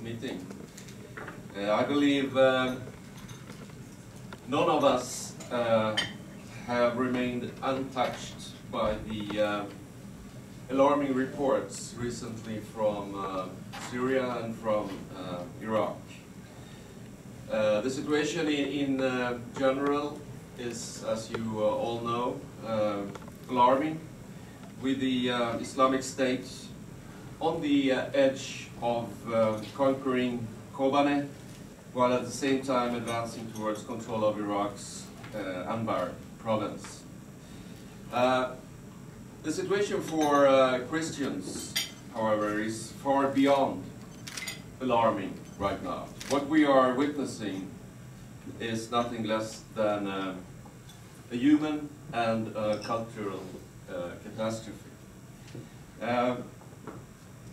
Meeting. I believe none of us have remained untouched by the alarming reports recently from Syria and from Iraq. The situation in general is, as you all know, alarming, with the Islamic State on the edge of conquering Kobane, while at the same time advancing towards control of Iraq's Anbar province. The situation for Christians, however, is far beyond alarming right now. What we are witnessing is nothing less than a human and a cultural catastrophe.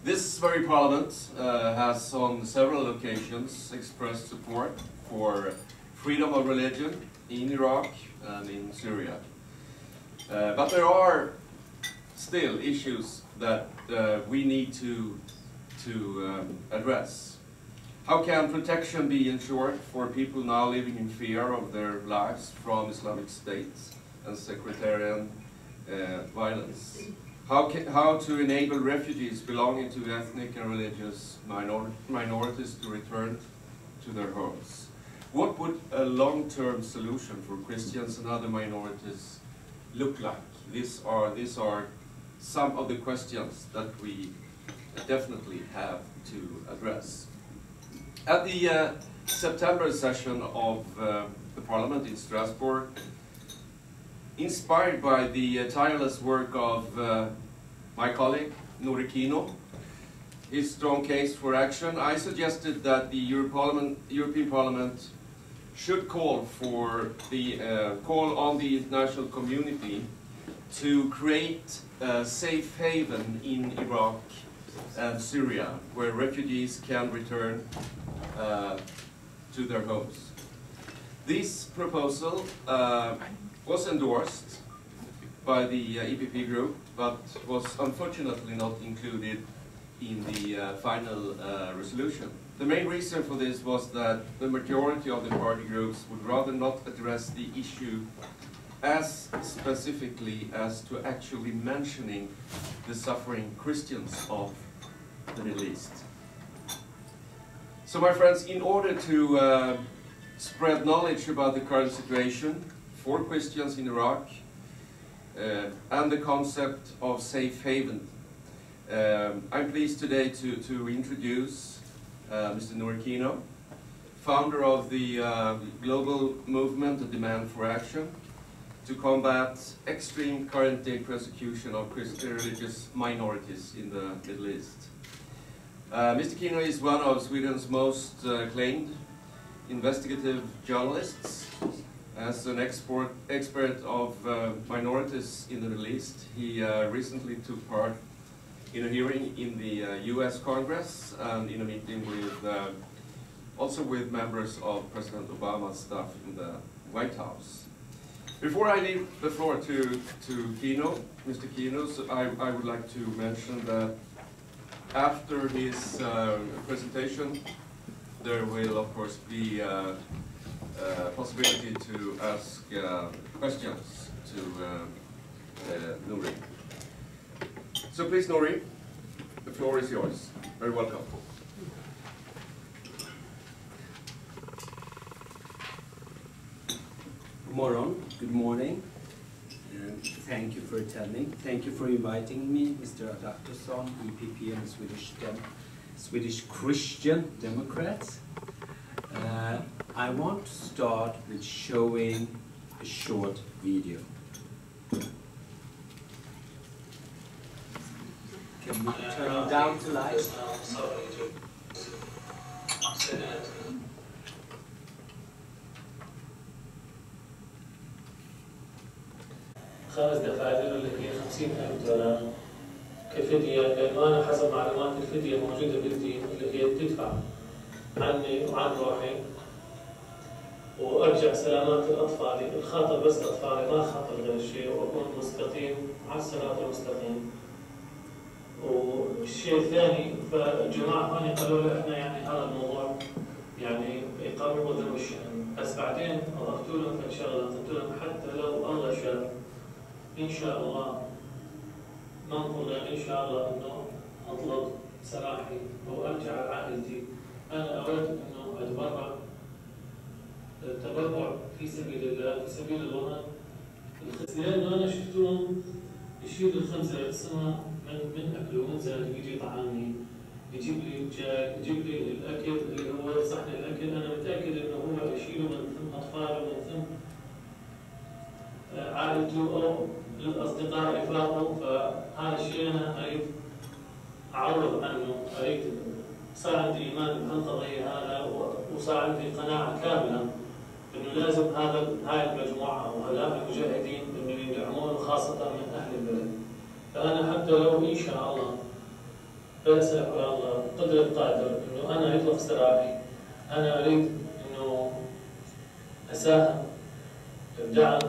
This very parliament has on several occasions expressed support for freedom of religion in Iraq and in Syria. But there are still issues that we need to address. How can protection be ensured for people now living in fear of their lives from Islamic State and sectarian violence? How to enable refugees belonging to ethnic and religious minorities to return to their homes? What would a long-term solution for Christians and other minorities look like? These are some of the questions that we definitely have to address. At the September session of the Parliament in Strasbourg, inspired by the tireless work of my colleague, Nuri, his strong case for action, I suggested that the European Parliament should call on the international community to create a safe haven in Iraq and Syria, where refugees can return to their homes. This proposal was endorsed by the EPP group, but was unfortunately not included in the final resolution. The main reason for this was that the majority of the party groups would rather not address the issue as specifically as to actually mentioning the suffering Christians of the Middle East. So my friends, in order to spread knowledge about the current situation for Christians in Iraq and the concept of safe haven, I'm pleased today to introduce Mr. Nuri, founder of the global movement, The Demand for Action, to combat extreme current-day persecution of Christian religious minorities in the Middle East. Mr. Kino is one of Sweden's most acclaimed investigative journalists. As an expert of minorities in the Middle East, he recently took part in a hearing in the US Congress and in a meeting with also with members of President Obama's staff in the White House. Before I leave the floor to Kino, Mr. Kino, I would like to mention that after his presentation, there will of course be a possibility to ask questions to Nuri. So please, Nuri, the floor is yours. Very welcome. Good morning, and thank you for attending. Thank you for inviting me, Mr. Adaktusson, EPP and Swedish Christian Democrats. I want to start with showing a short video. Can we turn down to light? $5 اللي هي $50,000 كفدية، لأنه أنا حسب معلومات الفدية موجودة بالدين اللي هي بتدفع عني وعن روحي وأرجع سلامات لأطفالي، الخاطر بس أطفالي ما خاطر غير شيء، وأكون مستقيم على الصراط المستقيم. والشيء الثاني فالجماعة هون قالوا لي إحنا يعني هذا الموضوع يعني يقربوا ذنب الشأن، بس بعدين أضفت لهم في شغلة، قلت لهم حتى لو الله شاء إن شاء الله ما نقول غير إن شاء الله إنه أطلب سراحي أو أرجع لعائلتي، أنا أردت إنه أتبرع تبرع في سبيل الله، في سبيل الوطن. لأنه أنا شفتهم يشيل الخنزة يقسمها من أكله ومن زاد يجي طعامي، يجيب لي الدجاج، يجيب لي الأكل اللي هو صحن الأكل، أنا متأكد إنه هو يشيله من ثم أطفاله ومن ثم عائلته أو الأصدقاء رفاقه. فهذا الشيء أنا أريد أعوض عنه، أريد صار عندي إيمان بهالقضية هذا، وصار عندي قناعة كاملة إنه لازم هاي المجموعة وهؤلاء المجاهدين إنه يدعمون خاصة من أهل البلد. فأنا حتى لو إن شاء الله بأسألك يا الله قدر القادر إنه أنا يطلق سراحي، أنا أريد إنه أساهم بدعم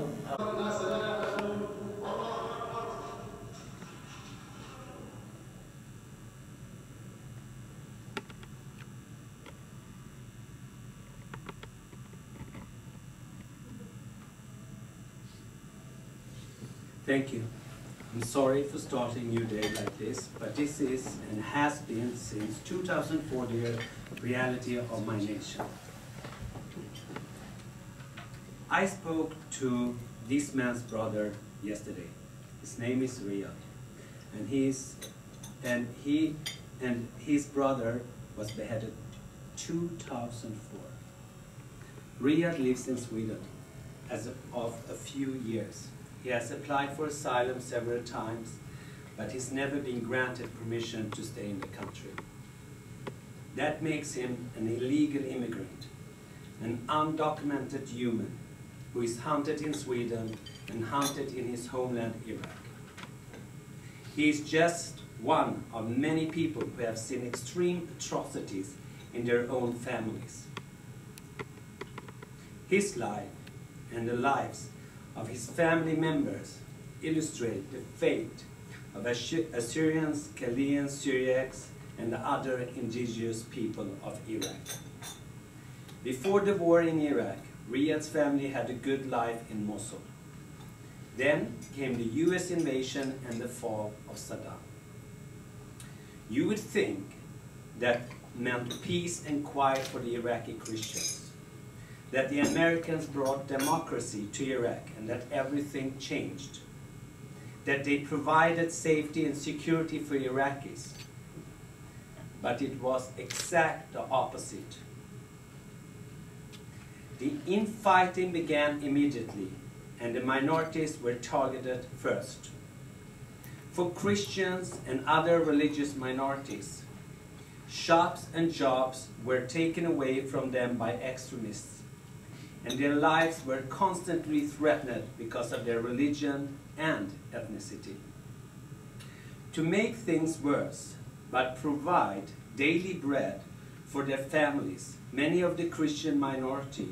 الناس. Thank you. I'm sorry for starting your day like this, but this is and has been since 2004 the reality of my nation. I spoke to this man's brother yesterday. His name is Riyad, and he and his brother was beheaded 2004. Riyad lives in Sweden as of a few years. He has applied for asylum several times, but he's never been granted permission to stay in the country. That makes him an illegal immigrant, an undocumented human who is hunted in Sweden and hunted in his homeland Iraq. He is just one of many people who have seen extreme atrocities in their own families. His life and the lives of his family members illustrate the fate of Assyrians, Chaldeans, Syriacs, and the other indigenous people of Iraq. Before the war in Iraq, Riyad's family had a good life in Mosul. Then came the US invasion and the fall of Saddam. You would think that meant peace and quiet for the Iraqi Christians, that the Americans brought democracy to Iraq and that everything changed, that they provided safety and security for Iraqis. But it was exact the opposite. The infighting began immediately, and the minorities were targeted first. For Christians and other religious minorities, shops and jobs were taken away from them by extremists, and their lives were constantly threatened because of their religion and ethnicity. To make things worse, but provide daily bread for their families, many of the Christian minority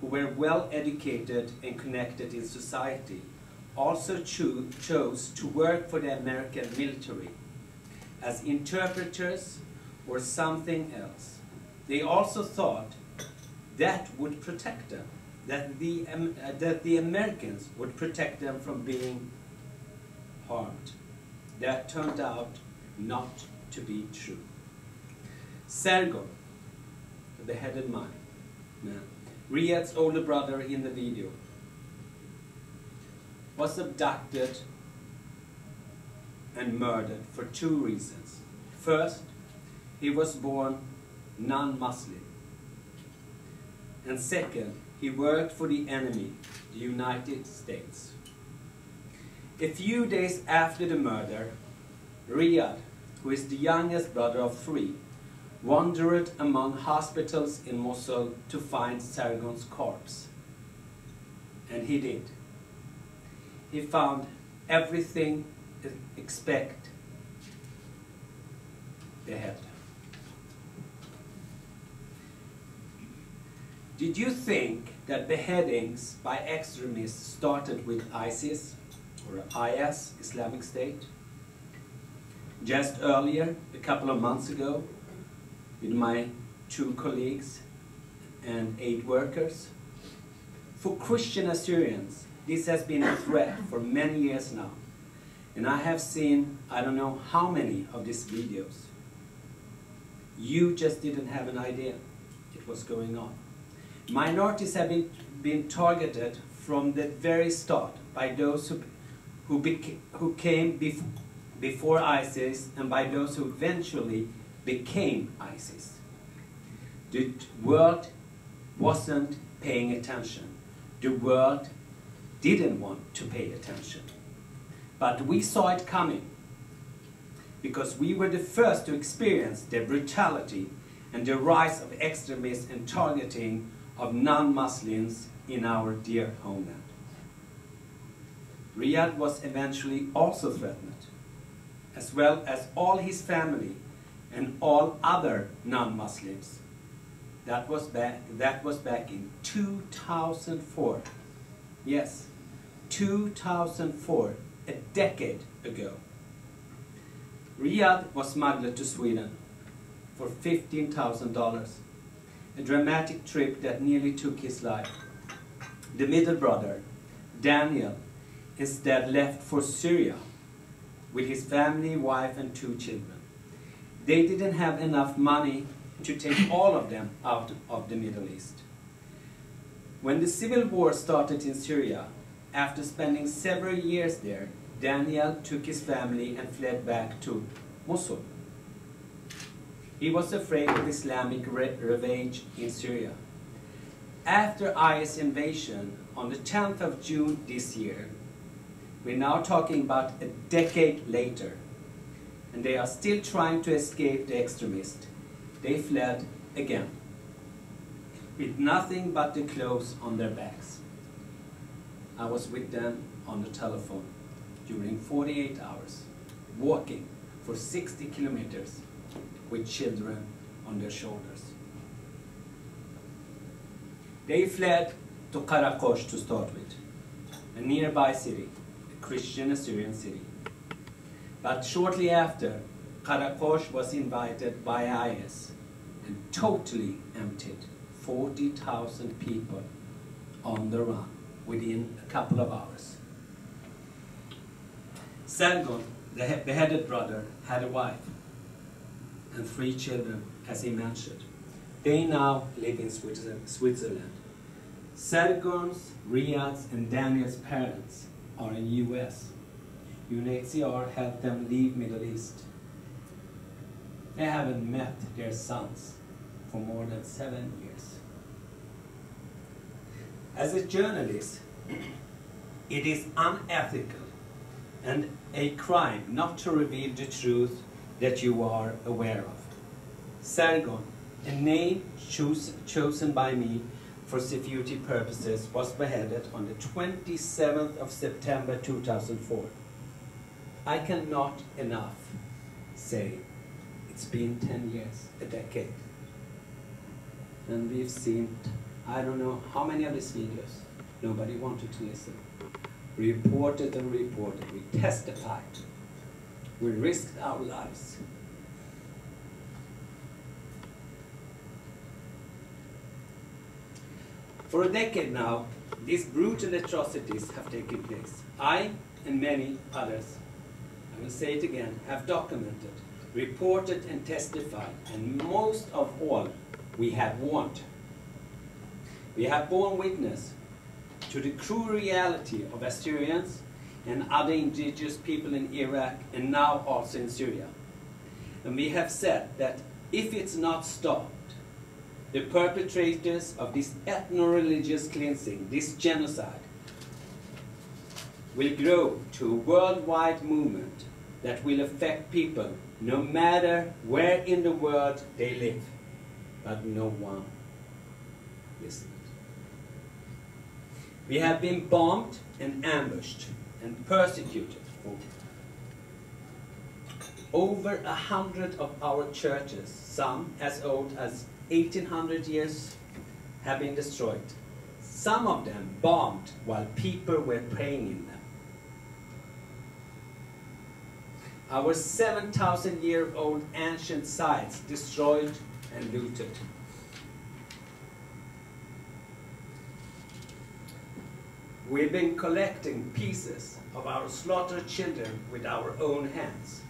who were well educated and connected in society also chose to work for the American military as interpreters or something else. They also thought that would protect them, that the Americans would protect them from being harmed. That turned out not to be true. Sergo, the beheaded man, Riyad's older brother in the video, was abducted and murdered for two reasons. First, he was born non-Muslim. And second, he worked for the enemy, the United States. A few days after the murder, Riyad, who is the youngest brother of three, wandered among hospitals in Mosul to find Sargon's corpse. And he did. He found everything except beheaded. Did you think that beheadings by extremists started with ISIS or IS, Islamic State? Just earlier, a couple of months ago, with my 2 colleagues and 8 workers. For Christian Assyrians, this has been a threat for many years now. And I have seen, I don't know how many of these videos. You just didn't have an idea it was going on. Minorities have been targeted from the very start by those who came before ISIS and by those who eventually became ISIS. The world wasn't paying attention. The world didn't want to pay attention. But we saw it coming because we were the first to experience the brutality and the rise of extremism and targeting of non-Muslims in our dear homeland. Riyadh was eventually also threatened, as well as all his family and all other non-Muslims. That was back in 2004. Yes, 2004, a decade ago. Riyadh was smuggled to Sweden for $15,000, a dramatic trip that nearly took his life. The middle brother, Daniel, instead left for Syria with his family, wife, and 2 children. They didn't have enough money to take all of them out of the Middle East. When the civil war started in Syria, after spending several years there, Daniel took his family and fled back to Mosul. He was afraid of Islamic revenge in Syria. After IS invasion on the 10th of June this year, we're now talking about a decade later, and they are still trying to escape the extremists. They fled again, with nothing but the clothes on their backs. I was with them on the telephone during 48 hours, walking for 60 kilometers with children on their shoulders. They fled to Karakosh to start with, a nearby city, a Christian Assyrian city. But shortly after, Karakosh was invaded by IS and totally emptied 40,000 people on the run within a couple of hours. Sargon, the beheaded brother, had a wife and 3 children, as he mentioned. They now live in Switzerland. Sargon's, Riyadh's, and Daniel's parents are in US. UNHCR helped them leave Middle East. They haven't met their sons for more than 7 years. As a journalist, it is unethical and a crime not to reveal the truth that you are aware of. Sargon, a name chosen by me for security purposes, was beheaded on the 27th of September 2004. I cannot enough say it's been 10 years, a decade. And we've seen, I don't know how many of these videos. Nobody wanted to listen. We reported and reported. We testified. We risked our lives. For a decade now, these brutal atrocities have taken place. I and many others, I will say it again, have documented, reported and testified, and most of all, we have warned. We have borne witness to the cruel reality of Assyrians and other indigenous people in Iraq and now also in Syria. And we have said that if it's not stopped, the perpetrators of this ethno-religious cleansing, this genocide, will grow to a worldwide movement that will affect people no matter where in the world they live. But no one listened. We have been bombed and ambushed and persecuted for over 100 of our churches, some as old as 1800 years, have been destroyed. Some of them bombed while people were praying in them. Our 7,000-year-old ancient sites destroyed and looted. We've been collecting pieces of our slaughtered children with our own hands.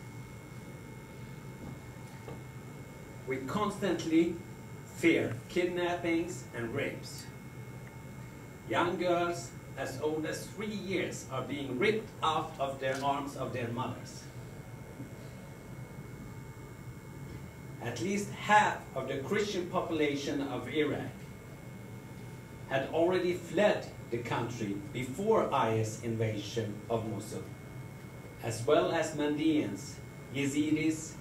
We constantly fear kidnappings and rapes. Young girls as old as 3 years are being ripped out of their arms of their mothers. At least half of the Christian population of Iraq had already fled the country before IS invasion of Mosul, as well as Mandeans, Yazidis,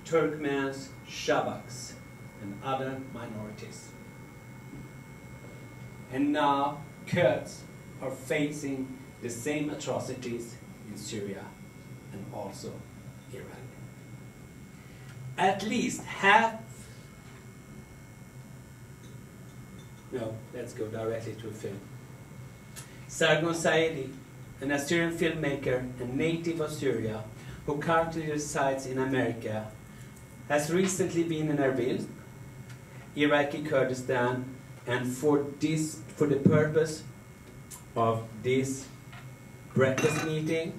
Turkmens, Shabaks, and other minorities. And now Kurds are facing the same atrocities in Syria and also Iraq. At least half, no, let's go directly to a film. Sargon Saidi, an Assyrian filmmaker and native of Syria, who currently resides in America, has recently been in Erbil, Iraqi Kurdistan, and for the purpose of this breakfast meeting,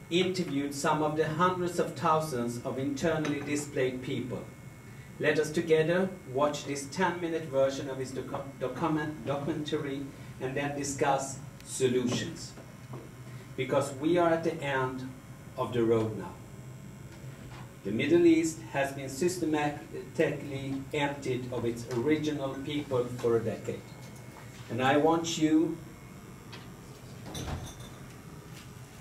interviewed some of the hundreds of thousands of internally displaced people. Let us together watch this 10-minute version of his documentary and then discuss solutions. Because we are at the end of the road now. The Middle East has been systematically emptied of its original people for a decade. And I want you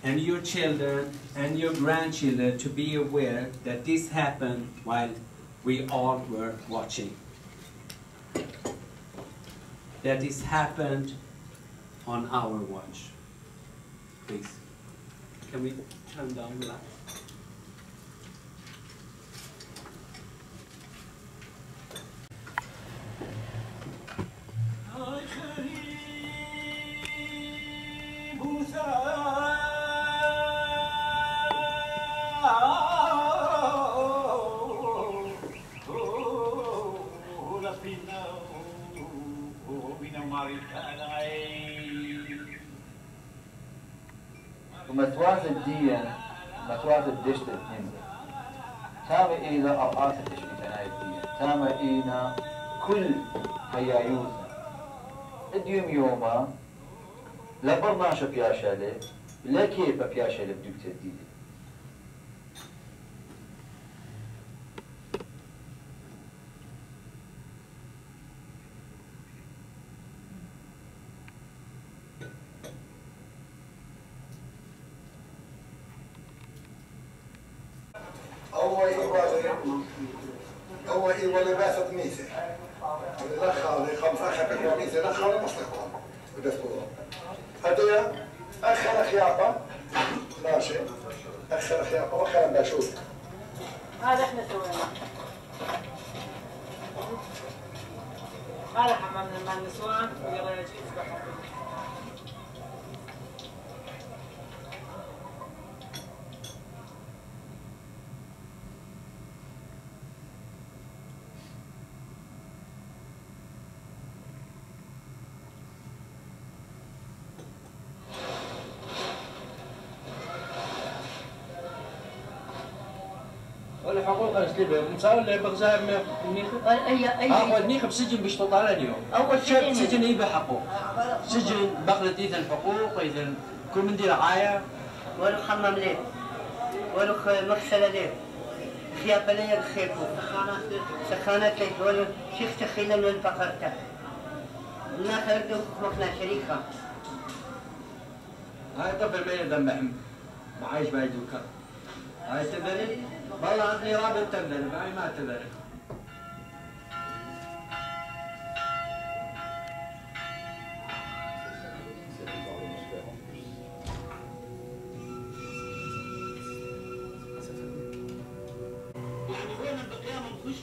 and your children and your grandchildren to be aware that this happened while we all were watching. That this happened on our watch. Please, can we turn down the light? ومتواز الدين متواز الدشت الدين تام إينا أوقات التشبيتنا الدين تام إينا كل هيايوزنا اليوم يوما لبرنا شو بياشالي لا كيف بياشالي بدك تديدي هو إيوالي باسط ميسي ولخالي خمسة خبير ميسي لخالي مصلحهم ودستوهم هدويا أخر خياطة ماشي أخر خياطة وأخر باشوت هذا احنا سوينا هذا حمام مع النسوان ويلا يجي يسبحوا حقوق الاسلوب مساوي اللي بغزاها منيخ اول نيخ بسجن باش تطالع اليوم اول شيء سجن يبي حقوق سجن بخلت اذا الحقوق اذا كل من دي رعايه ولو حمام ليه ولو مغسله ليه خيابه ليه خيبه سخانات ليه ولو شيخ تخينا من الفقرته الناس يردوا مخنا شريكه هاي طفل بين ذنب معايش باي دوكا هاي تبرد والله عندي رابط تبرد معي ما تبرد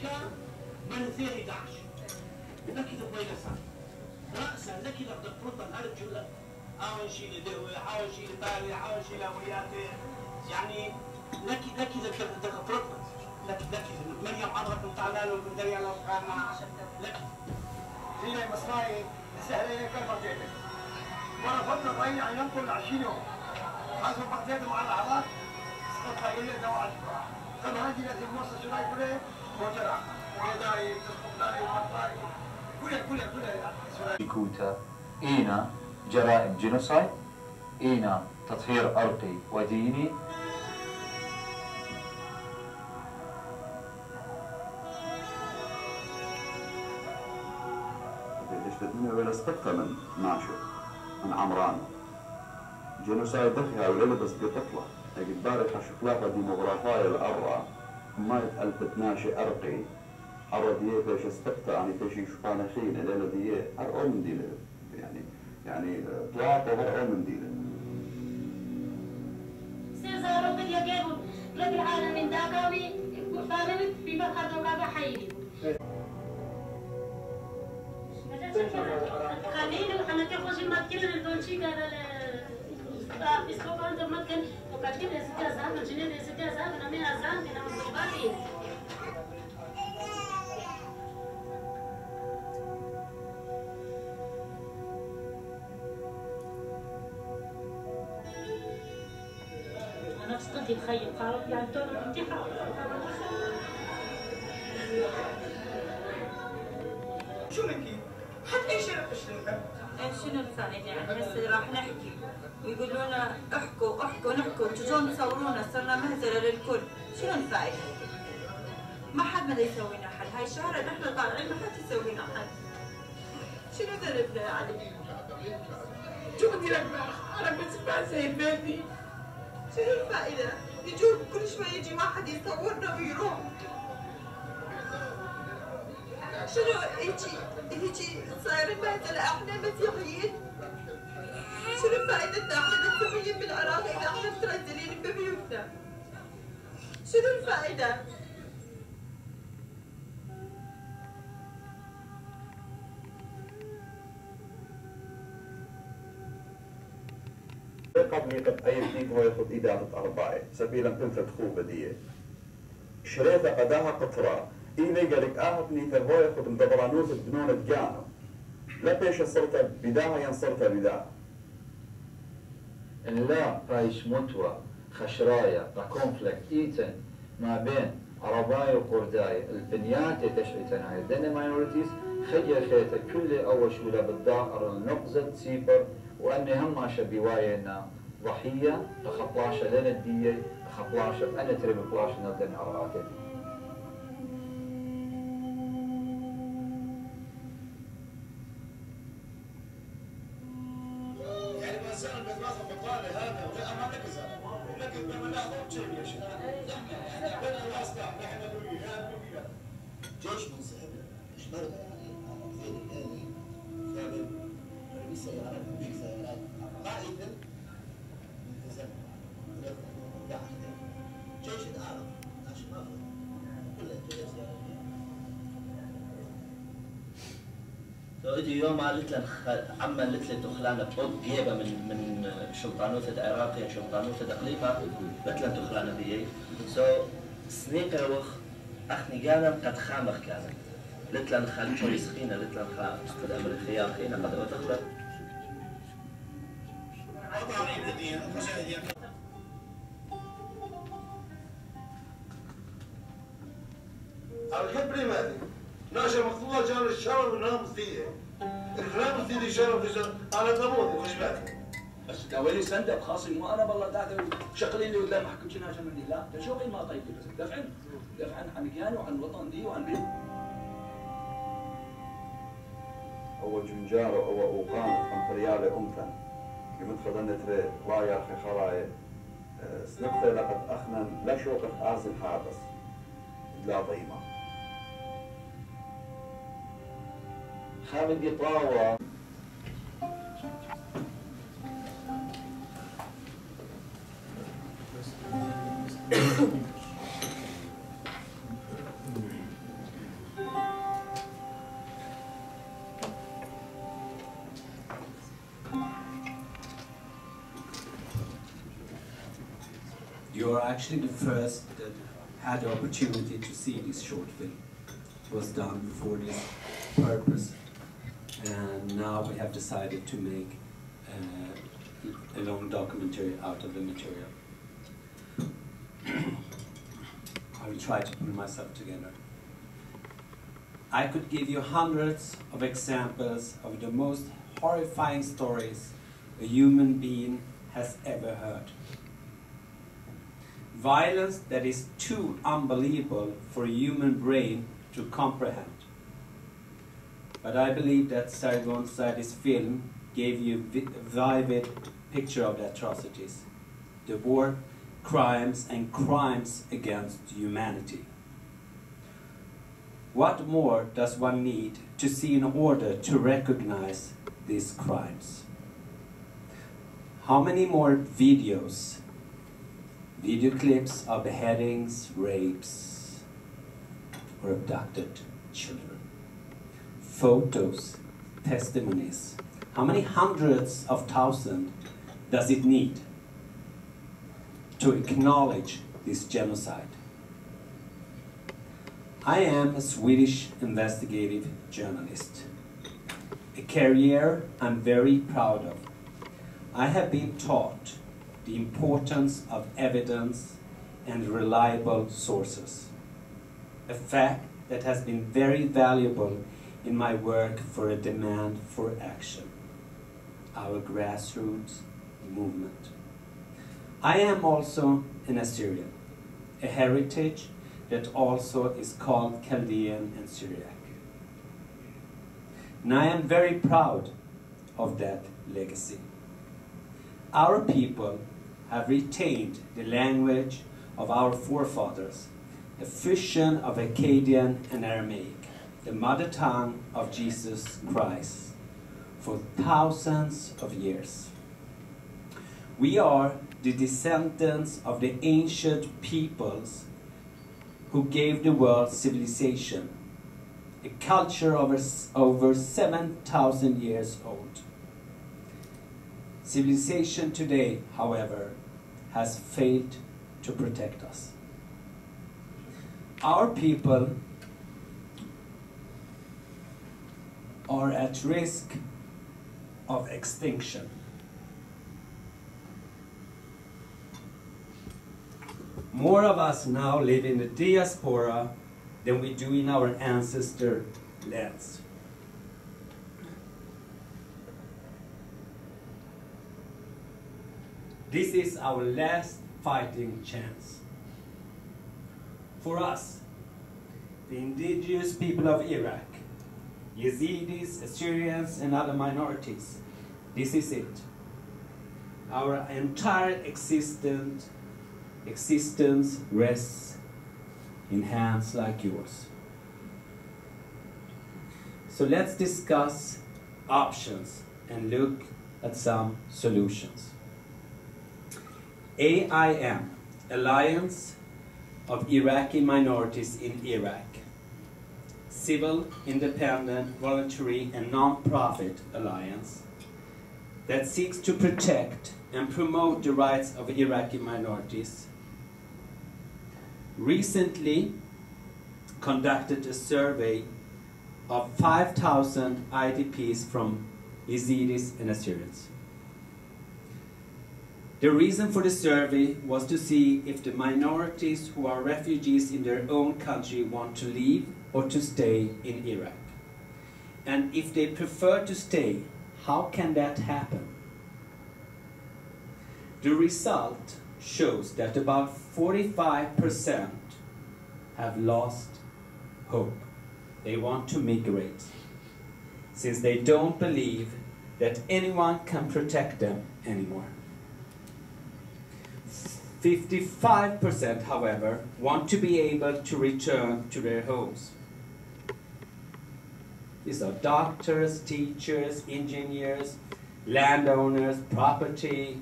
مشكا من ثاني داعش لكن بوينا صار رأسا لكن لقد فرضا هذا الجملة حاول شيء لدهوي حاول شيء لتالي حاول شيء لوياتي يعني لكن لقد فرضا لكن مريم عرفت وتعالى له من دريا له كان لكن هي مصراي سهلة كيف بطيئتك ورفضنا الرأي يعني ننقل 20 يوم حسب بطيئته مع الأعراض سقطها إلى دواعي طب هذه التي الموصل شراي كله موجرة ويداي تسقط لي ومطاري كلها كوتا إينا جرائم جينوسايد إينا تطهير أرقي وديني الدنيا ولا سقطها من ناشر من عمران جينوسايد دخلها ولا بس بتطلع لكن بارك شكلها ديموغرافية الأرى ما يتألفت ناشي أرقي أرضية فيش استقطع يعني فيش شفانا خين إلى دي أرقى من دي يعني طلعت أرقى من دي سيزارو قد يجيبوا لك العالم من داكاوي فامنت في فقط وكابا حيني خليني وحنا كيفاش الماتكين الدونشي كذا في سوق عند الماتكن وكاتين ستة زام الجنيه ستة زام أنا مية زام أنا مبالي أنا فسقتي تخيل قالوا يعني تونو الامتحان شو نحكي؟ حتى ايش شنو شنو الفائدة يعني هسه راح نحكي ويقولوا لنا احكوا نحكوا تجون تصورونا صرنا مهزلة للكل، شنو الفائدة؟ ما حد بده يسوي لنا حل، هاي الشهرة نحن طالعين ما حد يسوي لنا حل. شنو ذنبنا يا علي؟ شو بدي لك انا بسمع زي بيتي. شنو الفائدة؟ يجون كل شوي يجي واحد يصورنا ويروح. شنو هيجي صايرين مهزلة احنا مسيحيين؟ شنو فائدتنا احنا مسيحيين بالعراق اذا احنا مترزلين ببيوتنا؟ شنو الفائدة؟ قبل قد أيتنيك هو ياخذ إدارة أربعة سبيلا تنفت خوبة دي شريطة قداها قطرة إيلي قالك نيثا هو ياخذ مدبرانوس بنونة جانو لا بيش صرت بداها ينصرت بداها لا رايش متوى خشرايا كونفليكت إيتن ما بين عرباي وقرداي البنيات تشعيتن هاي دنا ماينورتيز خيتا كل أول شولة بالدار النقزة سيبر وأني هم شبيواينا ضحية تخطلاشة لنا الدية تخطلاشة أنا تري بفلاشة نلدن عراتي يعني ما زال المدرسة بطالة هذا ولا أمامك زال لكن لما ناخذ شيء يا شيخ يعني بين الواسطة نحن نقول جيش منسحب مش برضه يعني فعلا في سيارات قائدا ملتزم جيش العرب عشان ما كلها جيش اجي يوم قالت لنا عما قالت لي دخلانه بود جيبه من شلطانوت العراقي شلطانوت الدقليقه قالت لنا دخلانه بيي سنيقه وخ اخني قالم قد خامخ كانت قلت لنا خالد بوليس خينا قلت لنا قد امريكيه خينا قد ادخلت الخبري مالي ناشر مخطوطة جان الشرف والناموس دي الناموس دي شرف على ثمود وش بالك بس داولي سندب خاصي مو انا بالله داعي شغلي اللي قدام حكم شنو عشان مني لا ده شغلي ما طيب بس دفعا عن كياني وعن الوطن دي وعن بيت أول جنجارة أو أوقان فانتريالي أمثل كمت خدنا تري لا يا أخي خلاي سنقطة لقد أخنا لا شوقت آزل حابس لا ضيمة خامد يطاوى You're actually the first that had the opportunity to see this short film. It was done for this purpose, and now we have decided to make a long documentary out of the material. I will try to put myself together. I could give you hundreds of examples of the most horrifying stories a human being has ever heard. Violence that is too unbelievable for a human brain to comprehend. But I believe that Sargon Sadi's film gave you a vivid picture of the atrocities, the war crimes and crimes against humanity. What more does one need to see in order to recognize these crimes? How many more videos, video clips of beheadings, rapes, or abducted children? Photos, testimonies. How many hundreds of thousands does it need to acknowledge this genocide? I am a Swedish investigative journalist, a career I'm very proud of. I have been taught the importance of evidence and reliable sources, a fact that has been very valuable in my work for a demand for action, our grassroots movement. I am also an Assyrian, a heritage that also is called Chaldean and Syriac. And I am very proud of that legacy. Our people have retained the language of our forefathers, a fusion of Akkadian and Aramaic, the mother tongue of Jesus Christ, for thousands of years. We are the descendants of the ancient peoples who gave the world civilization, a culture over 7,000 years old. Civilization today, however, has failed to protect us. Our people are at risk of extinction. More of us now live in the diaspora than we do in our ancestor lands. This is our last fighting chance. For us, the indigenous people of Iraq, Yazidis, Assyrians, and other minorities, this is it. Our entire existence rests in hands like yours. So let's discuss options and look at some solutions. AIM, Alliance of Iraqi Minorities in Iraq, civil, independent, voluntary, and non-profit alliance that seeks to protect and promote the rights of Iraqi minorities, recently conducted a survey of 5,000 IDPs from Yazidis and Assyrians. The reason for the survey was to see if the minorities who are refugees in their own country want to leave or to stay in Iraq. And if they prefer to stay, how can that happen? The result shows that about 45% have lost hope. They want to migrate, since they don't believe that anyone can protect them anymore. 55%, however, want to be able to return to their homes. These are doctors, teachers, engineers, landowners, property.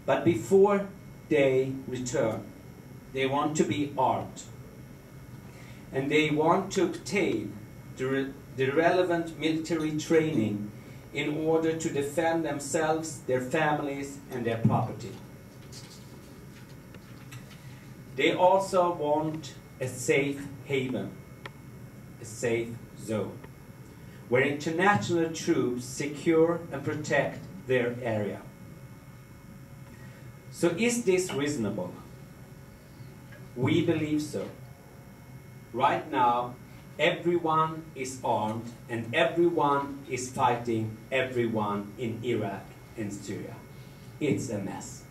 But before they return, they want to be armed. And they want to obtain the relevant military training in order to defend themselves, their families, and their property. They also want a safe haven, a safe zone, where international troops secure and protect their area. So is this reasonable? We believe so. Right now, everyone is armed and everyone is fighting everyone in Iraq and Syria. It's a mess.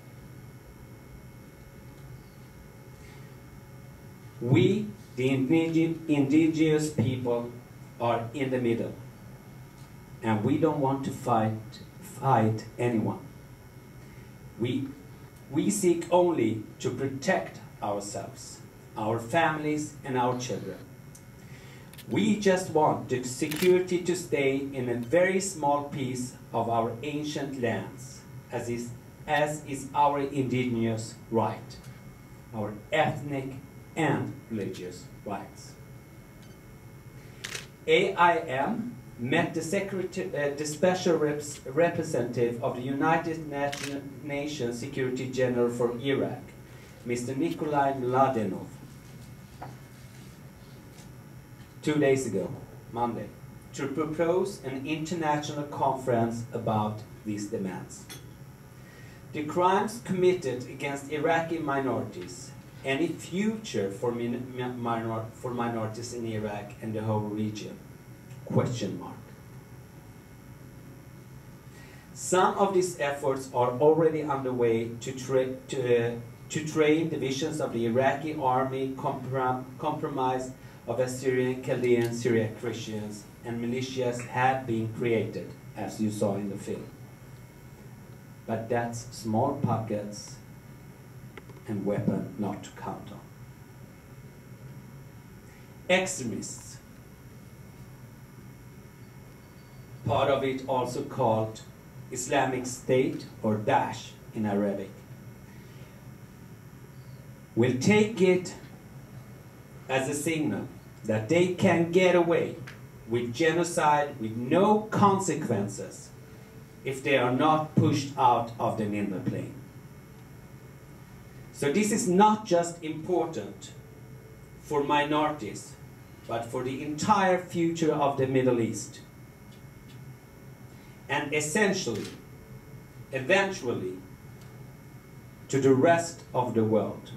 We, the indigenous people, are in the middle, and we don't want to fight anyone. We seek only to protect ourselves, our families, and our children. We just want the security to stay in a very small piece of our ancient lands, as is our indigenous right, our ethnic and religious rights. AIM met the special representative of the United Nations Security General for Iraq, Mr. Nikolai Mladenov, 2 days ago, Monday, to propose an international conference about these demands. The crimes committed against Iraqi minorities, any future for minorities in Iraq and the whole region, question mark. Some of these efforts are already underway to train divisions of the Iraqi army comprised of Assyrian, Chaldean, Syriac Christians, and militias have been created, as you saw in the film. But that's small pockets and weapon not to count on. Extremists, part of it also called Islamic State or Daesh in Arabic, will take it as a signal that they can get away with genocide with no consequences if they are not pushed out of the Nineveh plain. So this is not just important for minorities, but for the entire future of the Middle East. And essentially, eventually, to the rest of the world.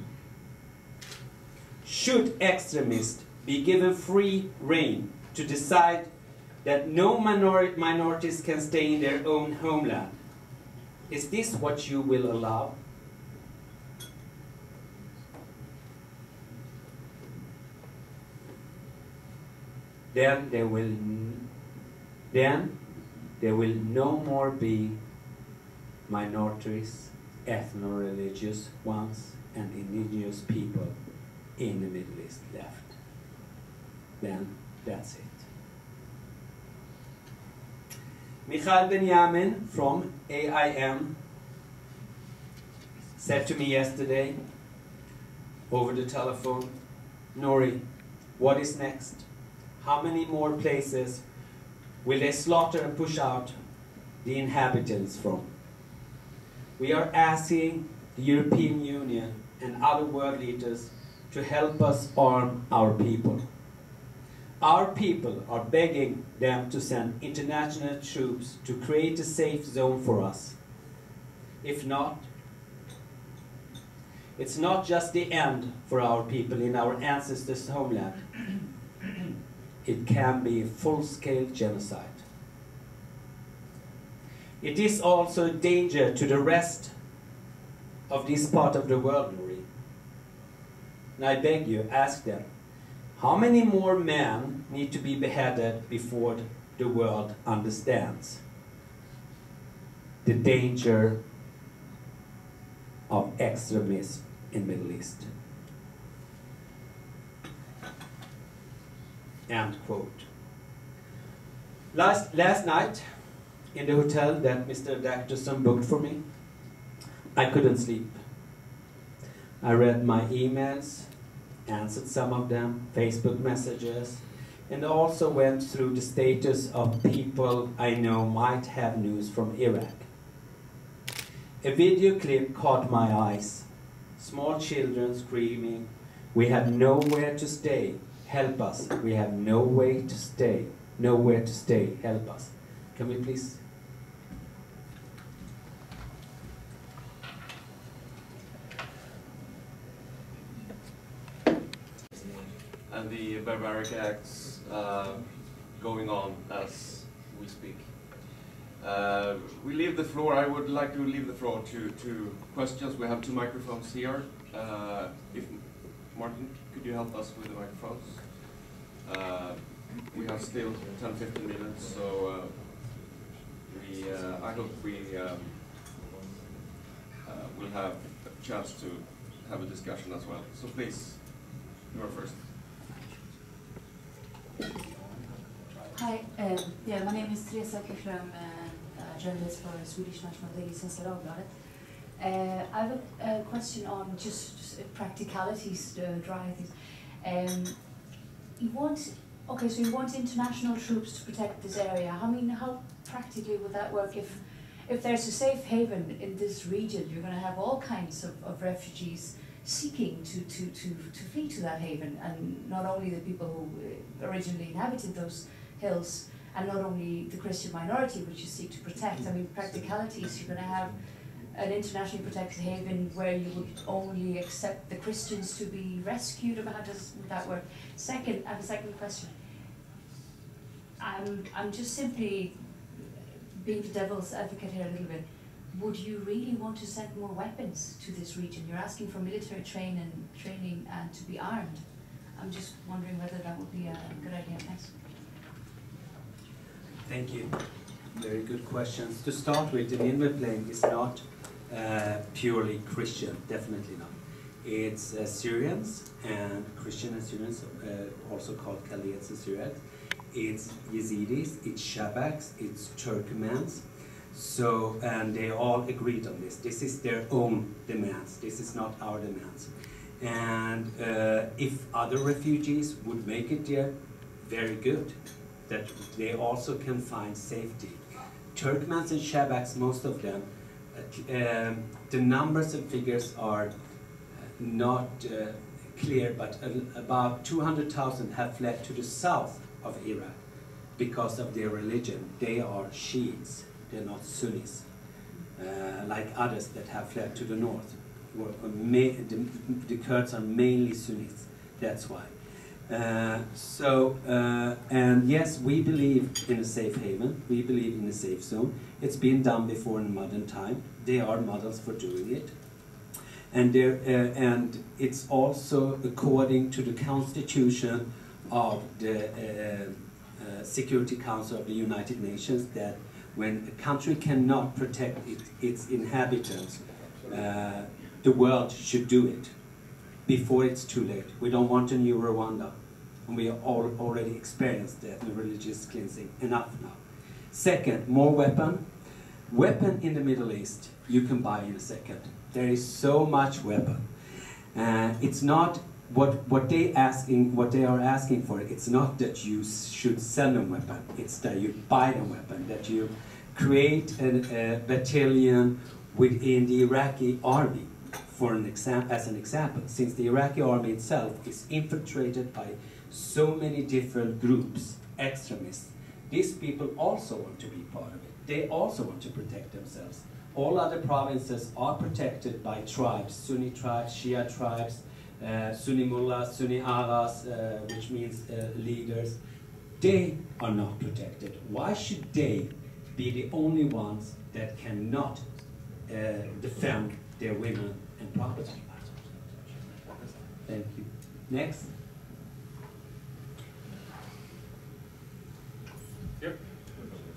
Should extremists be given free rein to decide that no minorities can stay in their own homeland, is this what you will allow? Then there will no more be minorities, ethno-religious ones, and indigenous people in the Middle East left. Then that's it. Michael Benjamin from AIM said to me yesterday over the telephone, Nuri, what is next? How many more places will they slaughter and push out the inhabitants from? We are asking the European Union and other world leaders to help us arm our people. Our people are begging them to send international troops to create a safe zone for us. If not, it's not just the end for our people in our ancestors' homeland. It can be a full-scale genocide. It is also a danger to the rest of this part of the world, Nuri. And I beg you, ask them, how many more men need to be beheaded before the world understands the danger of extremism in the Middle East? End quote. Last night, in the hotel that Mr. Dacterson booked for me, I couldn't sleep. I read my emails, answered some of them, Facebook messages, and also went through the status of people I know might have news from Iraq. A video clip caught my eyes. Small children screaming, "We have nowhere to stay, help us. We have no way to stay, nowhere to stay, help us." Can we please? And the barbaric acts going on as we speak. We leave the floor. I would like to leave the floor to questions. We have 2 microphones here. If Martin, could you help us with the microphones? We have still 10-15 minutes, so I hope we will have a chance to have a discussion as well. So please, you are first. Hi, my name is Teresa Kirchler. I'm a journalist for Swedish National Daily Svenska Dagbladet. I have a question on just practicalities, dry things. So you want international troops to protect this area. I mean, how practically would that work if there's a safe haven in this region? You're going to have all kinds of refugees seeking to flee to that haven, and not only the people who originally inhabited those hills, and not only the Christian minority which you seek to protect. I mean, practicalities, you're going to have an internationally protected haven where you would only accept the Christians to be rescued, or how does that work? Second, I have a second question. I'm just simply being the devil's advocate here a little bit. Would you really want to send more weapons to this region? You're asking for military training and to be armed. I'm just wondering whether that would be a good idea. Thanks. Thank you. Very good questions. To start with, the Nineveh Plain is not purely Christian, definitely not. It's Assyrians and Christian Assyrians, also called Chaldeans and Syriacs. It's Yazidis, it's Shabaks, it's Turkmens. So, and they all agreed on this. This is their own demands. This is not our demands. And if other refugees would make it there, very good. That they also can find safety. Turkmens and Shabaks, most of them, the numbers and figures are not clear, but about 200,000 have fled to the south of Iraq because of their religion. They are Shiites, they're not Sunnis, like others that have fled to the north. The Kurds are mainly Sunnis, that's why. And yes, we believe in a safe haven, we believe in a safe zone. It's been done before in modern time. They are models for doing it. And it's also according to the Constitution of the Security Council of the United Nations that when a country cannot protect its inhabitants, the world should do it before it's too late. We don't want a new Rwanda. And we already experienced the religious cleansing enough now. Second, more weapon. Weapon in the Middle East you can buy in a second. There is so much weapon. It's not what they are asking for. It's not that you should send them weapon. It's that you buy them weapon. That you create a battalion within the Iraqi army. As an example, since the Iraqi army itself is infiltrated by so many different groups, extremists, these people also want to be part of it. They also want to protect themselves. All other provinces are protected by tribes, Sunni tribes, Shia tribes, Sunni mullahs, Sunni aghas, which means leaders. They are not protected. Why should they be the only ones that cannot defend their women and property? Thank you. Next. Yep.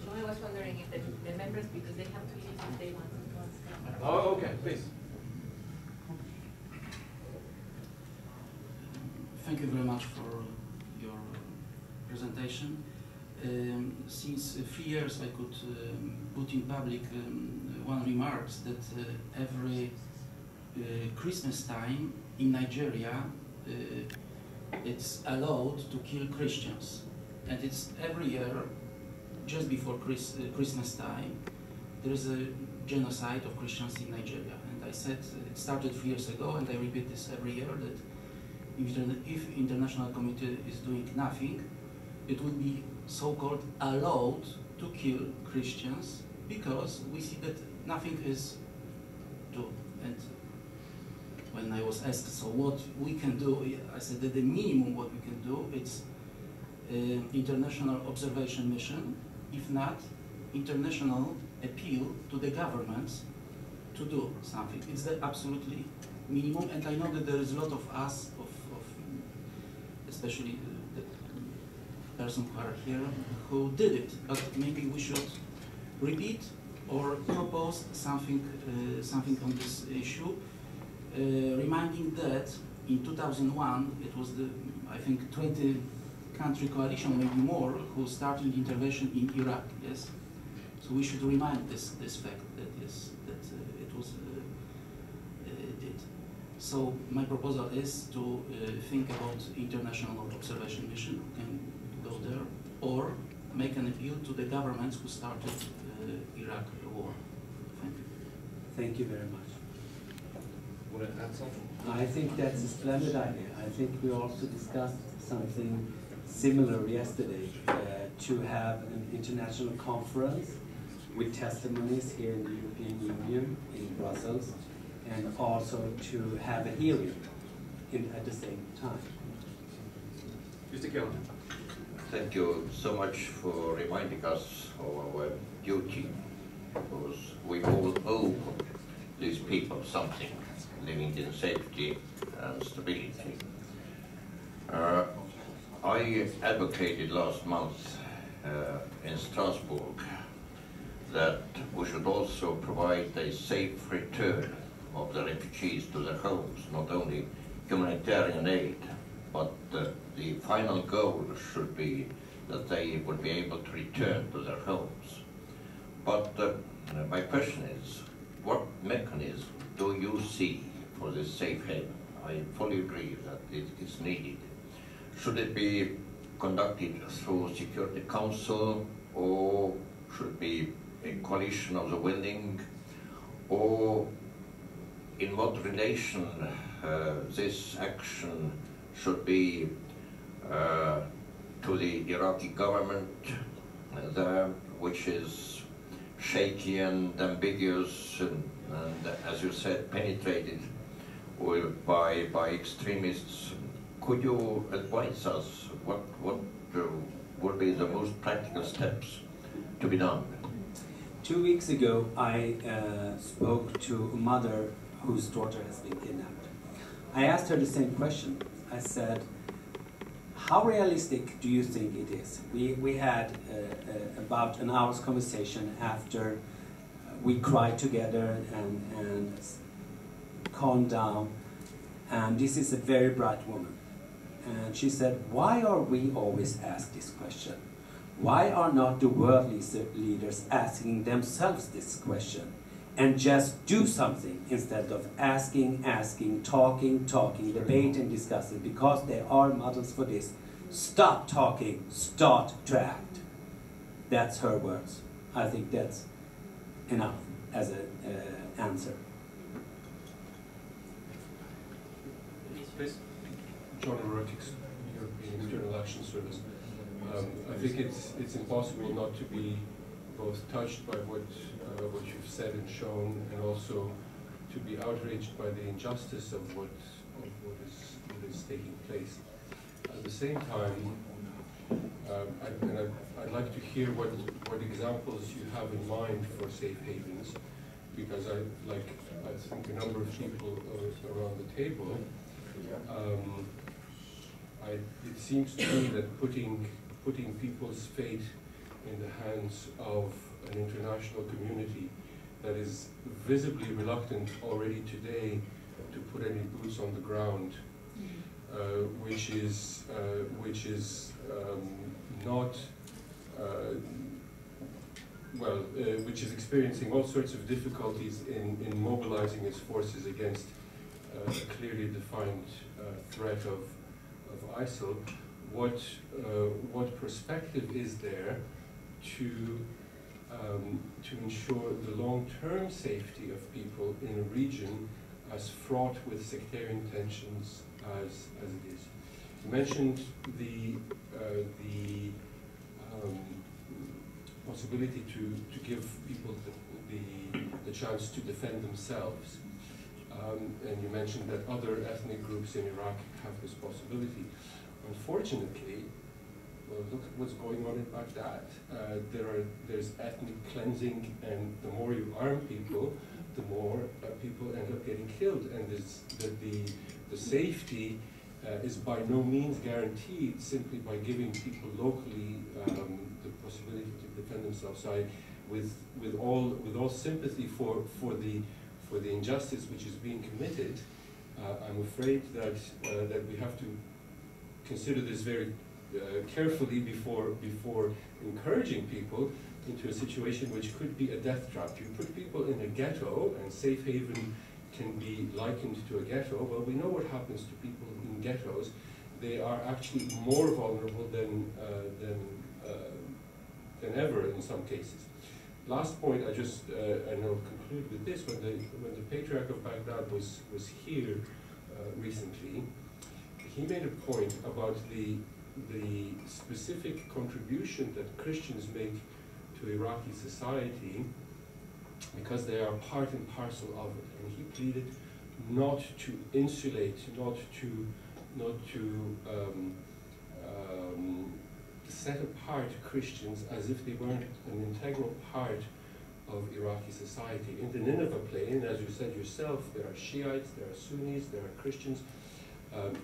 So I was wondering if the members, because they have to leave if they want to stay. Oh, okay, please. Thank you very much for your presentation. Since 3 years I could put in public one remark that every Christmas time in Nigeria it's allowed to kill Christians. and it's every year, just before Christmas time, there is a genocide of Christians in Nigeria. And I said, it started 3 years ago, and I repeat this every year, that if international community is doing nothing, it would be so-called allowed to kill Christians, because we see that nothing is done. And when I was asked, so what we can do, I said that the minimum what we can do is international observation mission, if not international appeal to the governments to do something. It's the absolutely minimum, and I know that there is a lot of us, especially the person who are here, who did it, but maybe we should repeat or propose something, something on this issue, reminding that in 2001 it was the, I think, 20-country coalition, maybe more, who started the intervention in Iraq. Yes, so we should remind this fact that yes, that it was did. So my proposal is to think about international observation mission, can go there, or make an appeal to the governments who started Iraq war. Thank you. Thank you very much. Want to add something? I think that's a splendid idea. I think we also discussed something similar yesterday, to have an international conference with testimonies here in the European Union in Brussels, and also to have a hearing at the same time. Mr. Kelly. Thank you so much for reminding us of our duty, because we all owe these people something, living in safety and stability. I advocated last month in Strasbourg that we should also provide a safe return of the refugees to their homes, not only humanitarian aid, but the final goal should be that they would be able to return to their homes. But my question is, what mechanism do you see for this safe haven? I fully agree that it is needed. Should it be conducted through Security Council, or should it be a coalition of the willing, or in what relation this action should be to the Iraqi government there, which is shaky and ambiguous and as you said, penetrated by extremists. Could you advise us what would be the most practical steps to be done? 2 weeks ago, I spoke to a mother whose daughter has been kidnapped. I asked her the same question. I said, how realistic do you think it is? We had about an hour's conversation after we cried together and calmed down. And this is a very bright woman. And she said, why are we always asked this question? Why are not the world leaders asking themselves this question and just do something instead of asking, talking, debate and discuss it, because there are models for this. Stop talking, start to act. That's her words. I think that's enough as an answer. Please. John Rotics, European External Action Service. I think it's impossible not to be both touched by what you've said and shown, and also to be outraged by the injustice of what is taking place. At the same time, I'd like to hear what examples you have in mind for safe havens, because I think a number of people around the table. It seems to me that putting people's fate in the hands of an international community that is visibly reluctant already today to put any boots on the ground, which is experiencing all sorts of difficulties in mobilizing its forces against a clearly defined threat of ISIL. what perspective is there to ensure the long-term safety of people in a region as fraught with sectarian tensions as it is. You mentioned the possibility to give people the chance to defend themselves. And you mentioned that other ethnic groups in Iraq have this possibility. Unfortunately, well, look at what's going on in Baghdad. There's ethnic cleansing, and the more you arm people, the more people end up getting killed. And the safety is by no means guaranteed simply by giving people locally the possibility to defend themselves. So with all sympathy for the injustice which is being committed, I'm afraid that we have to consider this very carefully before encouraging people into a situation which could be a death trap. You put people in a ghetto, and safe haven can be likened to a ghetto. Well, we know what happens to people in ghettos. They are actually more vulnerable than ever in some cases. Last point, and I'll conclude with this. When the Patriarch of Baghdad was here recently, he made a point about the specific contribution that Christians make to Iraqi society, because they are part and parcel of it. And he pleaded not to insulate, not to set apart Christians as if they weren't an integral part of Iraqi society. In the Nineveh plain, as you said yourself, there are Shiites, there are Sunnis, there are Christians.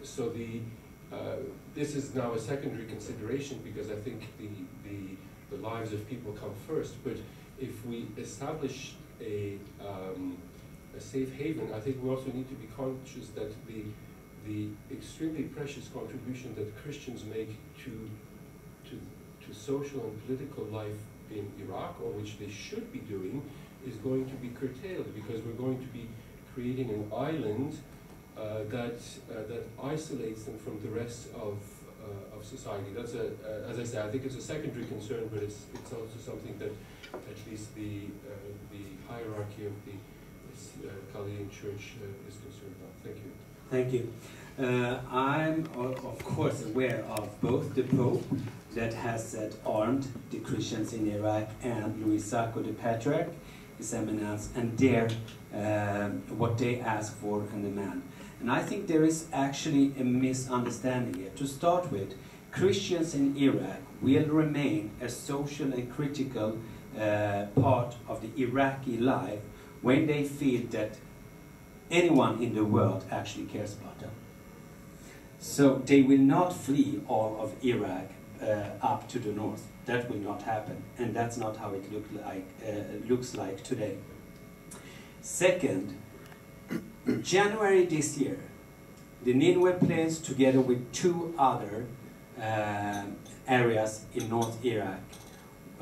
So this is now a secondary consideration, because I think the lives of people come first. But if we establish a safe haven, I think we also need to be conscious that the extremely precious contribution that Christians make to social and political life in Iraq, or which they should be doing, is going to be curtailed, because we're going to be creating an island that isolates them from the rest of society. That's as I say, I think it's a secondary concern, but it's also something that at least the hierarchy of the Chaldean Church is concerned about. Thank you. Thank you. I'm of course aware of both the Pope that has armed the Christians in Iraq, and Louis Sacco, the Patriarch, His Eminence, and what they ask for and demand. And I think there is actually a misunderstanding here. To start with, Christians in Iraq will remain a social and critical part of the Iraqi life when they feel that anyone in the world actually cares about them. So they will not flee all of Iraq up to the north. That will not happen, and that's not how it looks like today. Second, in January this year, the Nineveh Plains, together with 2 other areas in North Iraq,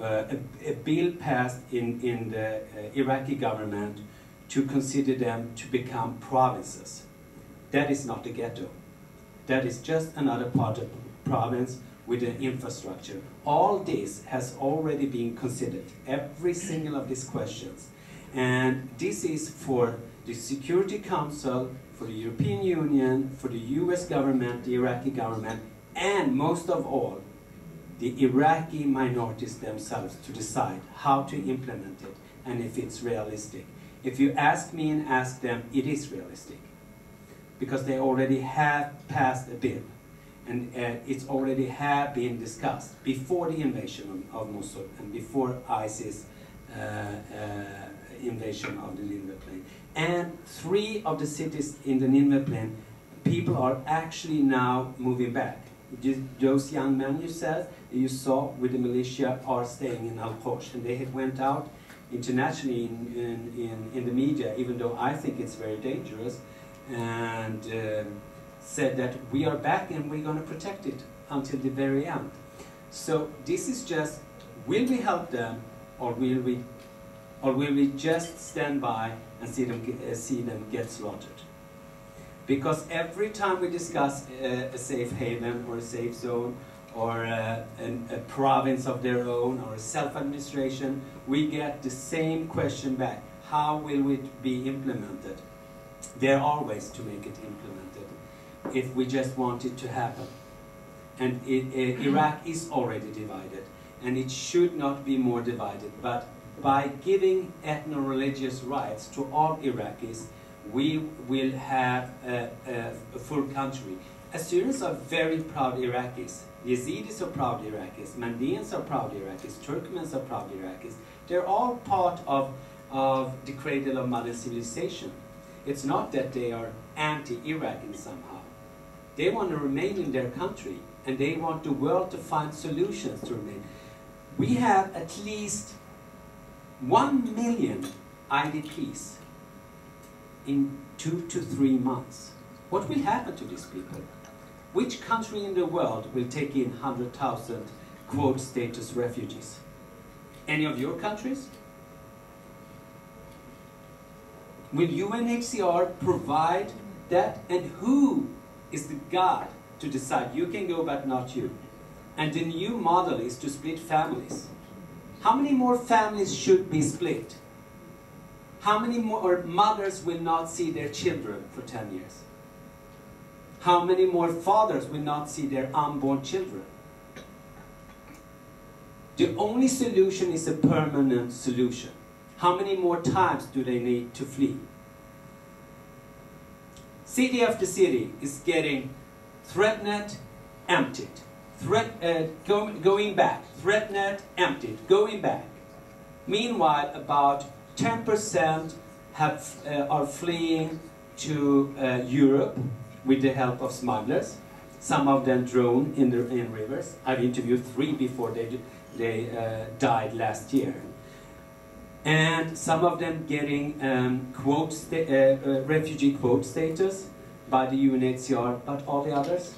a bill passed in the Iraqi government to consider them to become provinces. That is not a ghetto. That is just another part of the province with an infrastructure. All this has already been considered, every single of these questions. And this is for the Security Council, for the European Union, for the US government, the Iraqi government, and most of all, the Iraqi minorities themselves to decide how to implement it and if it's realistic. If you ask me and ask them, it is realistic, because they already have passed a bill, and it's already have been discussed before the invasion of Mosul and before ISIS invasion of the Nineveh Plain. And 3 of the cities in the Nineveh Plain, people are actually now moving back. Those young men you saw with the militia are staying in Al-Khosh, and they had went out internationally in the media, even though I think it's very dangerous, and said that we are back and we're going to protect it until the very end. So this is just, will we help them, or will we just stand by and see them get slaughtered? Because every time we discuss a safe haven or a safe zone or a province of their own or a self-administration, we get the same question back. How will it be implemented? There are ways to make it implemented if we just want it to happen. And Iraq is already divided, and it should not be more divided. But by giving ethno-religious rights to all Iraqis, we will have a full country. Assyrians are very proud Iraqis. Yazidis are proud Iraqis. Mandeans are proud Iraqis. Turkmens are proud Iraqis. They're all part of the cradle of modern civilization. It's not that they are anti-Iraqi somehow. They want to remain in their country, and they want the world to find solutions to remain. We have at least 1 million IDPs in 2 to 3 months. What will happen to these people? Which country in the world will take in 100,000 quote status refugees? Any of your countries? Will UNHCR provide that? And who is the God to decide you can go but not you? And the new model is to split families. How many more families should be split? How many more mothers will not see their children for 10 years? How many more fathers will not see their unborn children? The only solution is a permanent solution. How many more times do they need to flee? City after city is getting threatened, emptied. Going back, threatened, emptied, going back. Meanwhile, about 10% are fleeing to Europe with the help of smugglers. Some of them drown in rivers. I've interviewed 3 before they died last year. And some of them getting refugee quote status by the UNHCR, but all the others?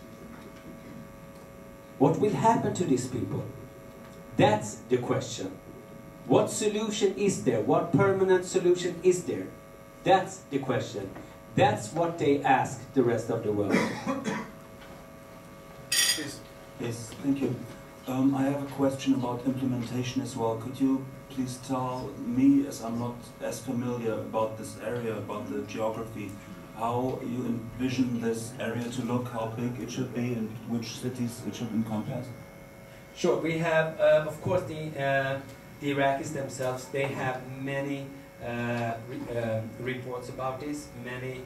What will happen to these people? That's the question. What solution is there? What permanent solution is there? That's the question. That's what they ask the rest of the world. Yes, thank you. I have a question about implementation as well. Could you please tell me, as I'm not as familiar about this area, about the geography, how you envision this area to look, how big it should be, and which cities it should encompass? Sure, we have, of course, the Iraqis themselves, they have many reports about this, many,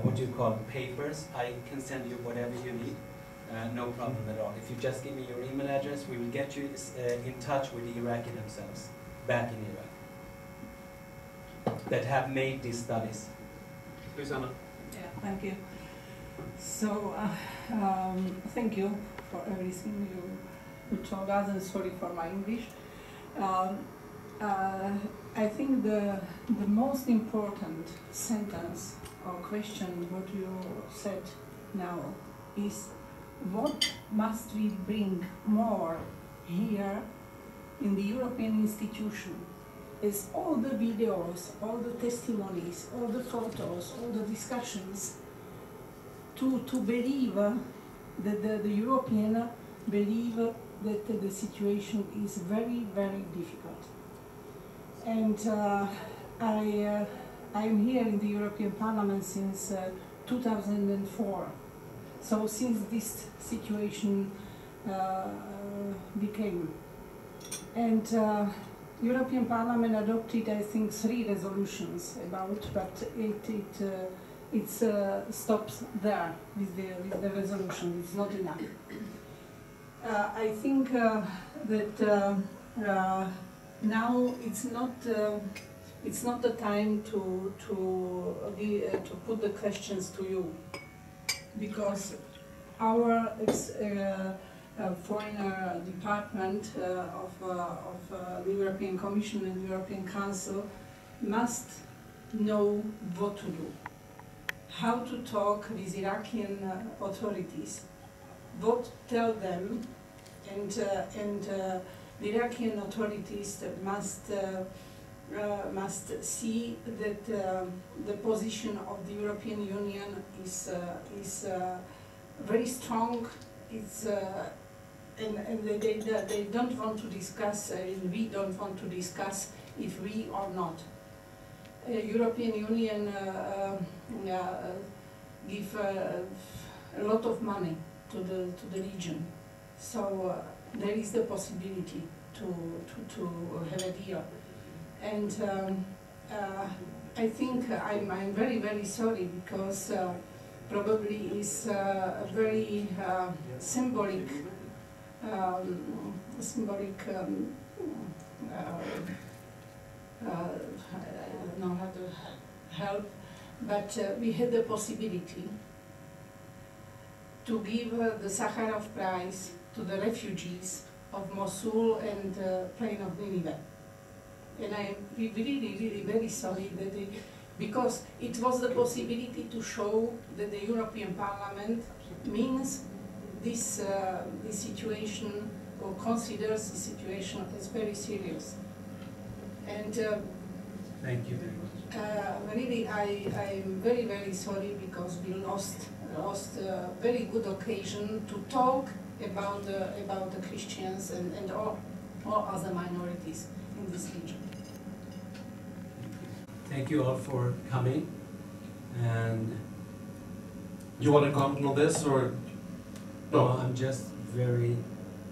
what you call papers. I can send you whatever you need, no problem at all. If you just give me your email address, we will get you in touch with the Iraqi themselves, back in Iraq, that have made these studies. Susanna. Yeah, thank you. So, thank you for everything you told us, and sorry for my English. I think the most important sentence or question what you said now is, what must we bring more here in the European institution? Is all the videos, all the testimonies, all the photos, all the discussions to believe that the European believe that the situation is very, very difficult. And I'm here in the European Parliament since 2004. So since this situation became. And European Parliament adopted, I think, 3 resolutions about, but it stops there with the resolution. It's not enough. I think that now it's not the time to put the questions to you, because our foreign department of the European Commission and the European Council must know what to do, how to talk with Iraqi authorities, what tell them, and the Iraqi authorities must must see that the position of the European Union is very strong. It's and they don't want to discuss, and we don't want to discuss if we or not. European Union give a lot of money to the region, so there is the possibility to have a deal. And I think I'm very, very sorry, because probably is a very symbolic I don't know how to help, but we had the possibility to give the Sakharov Prize to the refugees of Mosul and plain of Nineveh. And I'm really, really very sorry that because it was the possibility to show that the European Parliament means this situation, or considers the situation as very serious. And thank you very much. Really, I'm very, very sorry, because we lost a very good occasion to talk about the Christians and all other minorities in this region. Thank you all for coming. And you want to comment on this, or no? I'm just very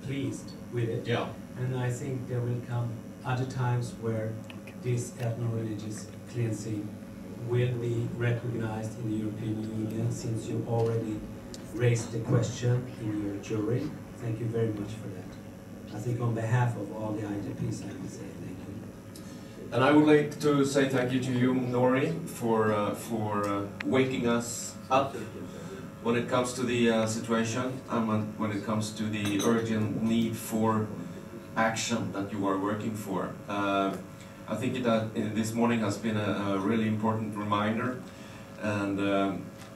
pleased with it. Yeah. And I think there will come other times where this ethno-religious cleansing will be recognized in the European Union, since you already raised the question in your jury. Thank you very much for that. I think on behalf of all the IDPs, I can say thank you. And I would like to say thank you to you, Nuri, for waking us up when it comes to the situation, and when it comes to the urgent need for action that you are working for. I think that this morning has been a really important reminder, and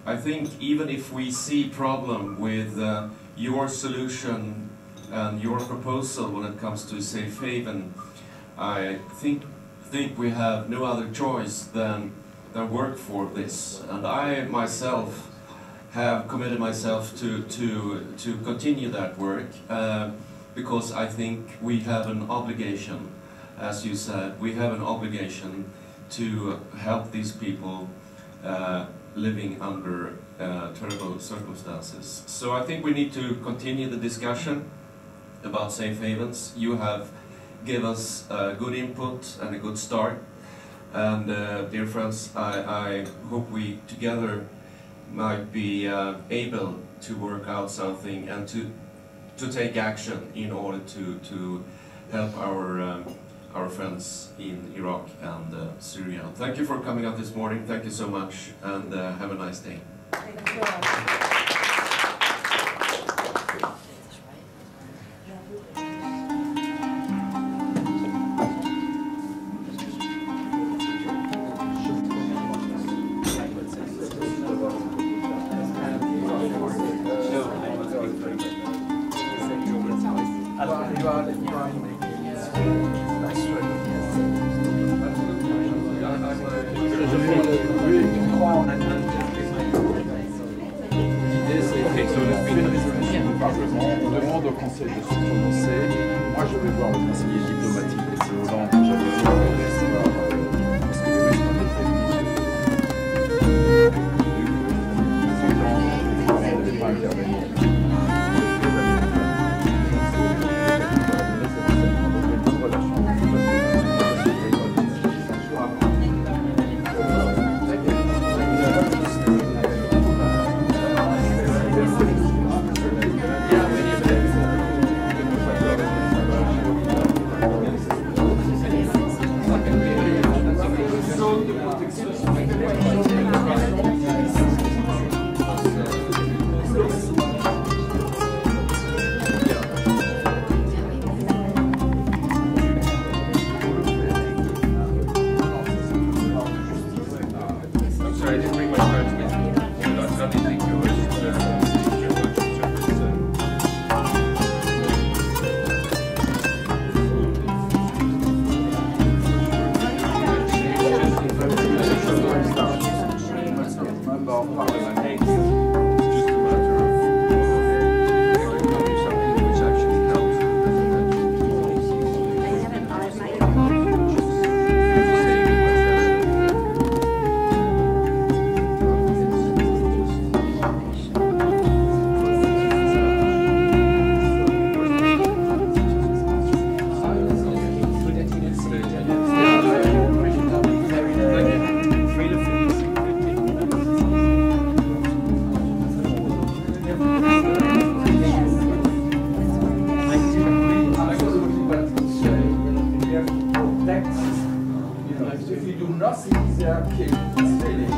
I think even if we see problem with your solution and your proposal when it comes to safe haven, I think we have no other choice than work for this. And I myself have committed myself to continue that work, because I think we have an obligation, as you said, we have an obligation to help these people living under terrible circumstances. So I think we need to continue the discussion about safe havens. You have given us good input and a good start. And dear friends, I hope we together might be able to work out something and to take action in order to help our friends in Iraq and Syria. Thank you for coming out this morning. Thank you so much, and have a nice day. Thank you. On demande au Conseil de se prononcer. Moi, je vais voir le conseiller diplomatique et c'est Hollande que j'avais vu parce que les Russes m'avaient prévenu je ne devais pas intervenir. parlement. Thank you. It's just a matter of trying to do something which actually helps. If you do nothing, they are killed. It's finished.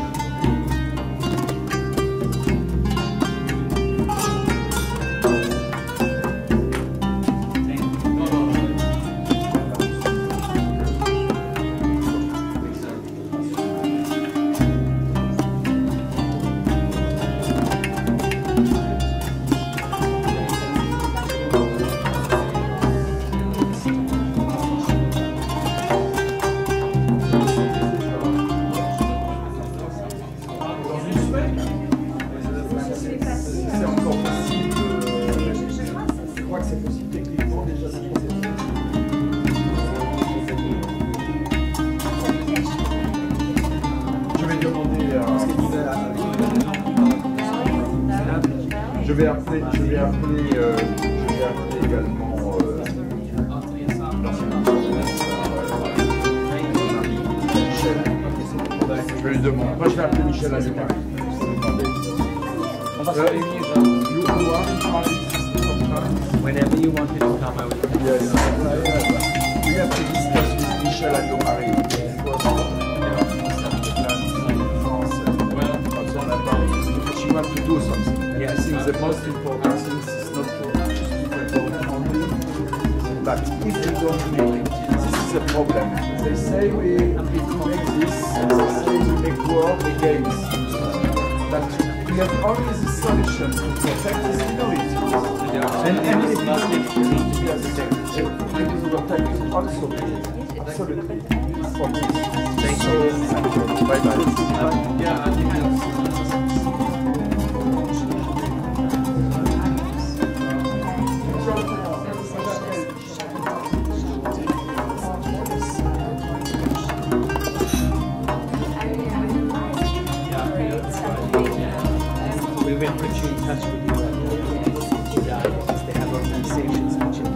Je vais appeler également je vais lui demander. Moi je vais appeler Michel à Lyon. On va se réunir. Whenever you want me to come, I will come. Yes. We have to discuss with Michel at Lyon. She wants to do something. Yeah, I think the most important thing is not to just people vote only, but if we don't make it, this is a problem. They say we make this, they say we make war against, but we have only the solution to protect these minorities. And if we don't make it, also absolutely for this. So, bye-bye. Yeah, I think we will put you in touch with you because they have organizations which are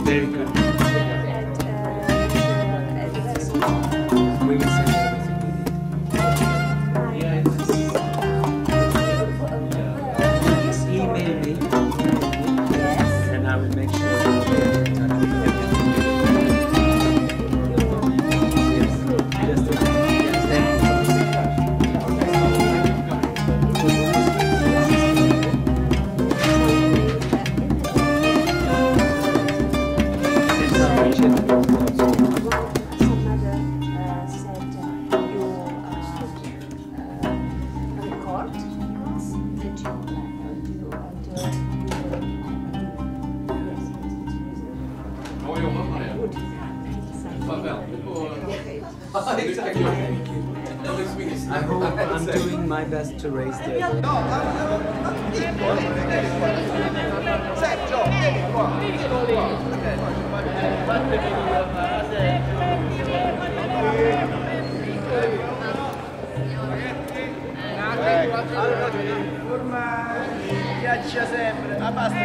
very good. We will send everything you need. Just email me and I will make sure you get in touch with everything. I hope I'm doing my best to raise the... Piaccia sempre, ma basta.